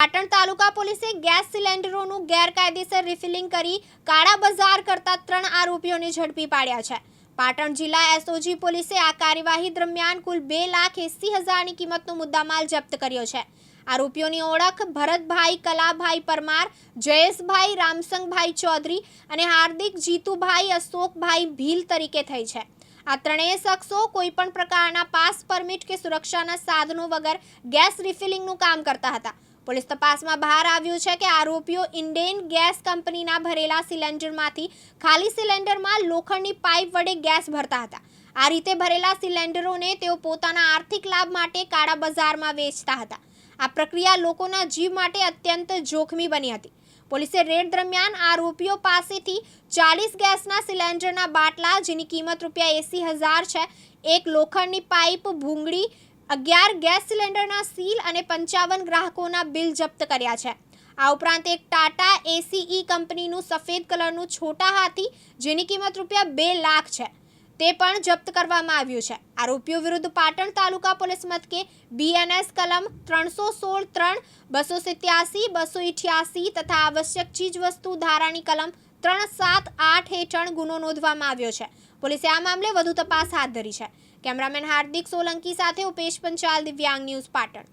પાટણ તાલુકા પોલીસે ગેસ સિલિન્ડરોનું ગેરકાયદેસર રિફિલિંગ કરી કાળા બજાર કરતા 3 આરોપીઓને ઝડપી પાડ્યા છે। પાટણ જિલ્લા એસઓજી પોલીસે આ કાર્યવાહી દરમિયાન કુલ 2,80,000ની કિંમતનો મુદ્દામાલ જપ્ત કર્યો છે। આરોપીઓની ઓળખ ભરતભાઈ કલાભાઈ પરમાર, જયેશભાઈ રામસંગભાઈ ચૌધરી અને હાર્દિક જીતુભાઈ અશોકભાઈ ભીલ તરીકે થઈ છે। આ ત્રણેય શખ્સો કોઈપણ પ્રકારના પાસ પરમિટ કે સુરક્ષાના સાધનો વગર ગેસ રિફિલિંગનું કામ કરતા હતા। પોલીસ તપાસમાં બહાર આવ્યું છે કે આરોપીઓ ઇન્ડેન ગેસ કંપનીના ભરેલા સિલિન્ડરમાંથી ખાલી સિલિન્ડરમાં લોખંડની પાઇપ વડે ગેસ ભરતા હતા। આ રીતે ભરેલા સિલિન્ડરોને તેઓ પોતાના આર્થિક લાભ માટે કાળા બજારમાં વેચતા હતા। આ પ્રક્રિયા લોકોના જીવ માટે અત્યંત જોખમી બની હતી। પોલીસે રેડ દરમિયાન આરોપીઓ પાસેથી 40 ગેસના સિલિન્ડરના બાટલા, જેની કિંમત ₹80,000 છે, એક લોખંડની પાઇપ, ભૂંગળી, 11 ગેસ સિલિન્ડરના સીલ અને 55 ગ્રાહકોના બિલ જપ્ત કર્યા છે। આ ઉપરાંત એક ટાટા એસીઈ કંપનીનું સફેદ કલરનું છોટા હાથી, જેની કિંમત ₹2 લાખ છે, તે પણ જપ્ત કરવામાં આવ્યું છે। આરોપીઓ વિરુદ્ધ પાટણ તાલુકા પોલીસ મથકે બીએનએસ કલમ 316(3), 287, 288 તથા આવશ્યક ચીજવસ્તુ ધારાની કલમ 378 હેઠળ ગુનો નોંધવામાં આવ્યો છે। પોલીસે આ મામલે વધુ તપાસ હાથ ધરી છે। કેમેરામેન હાર્દિક સોલંકી સાથે ઉપેશ પંચાલ, દિવ્યાંગ ન્યૂઝ, પાટણ।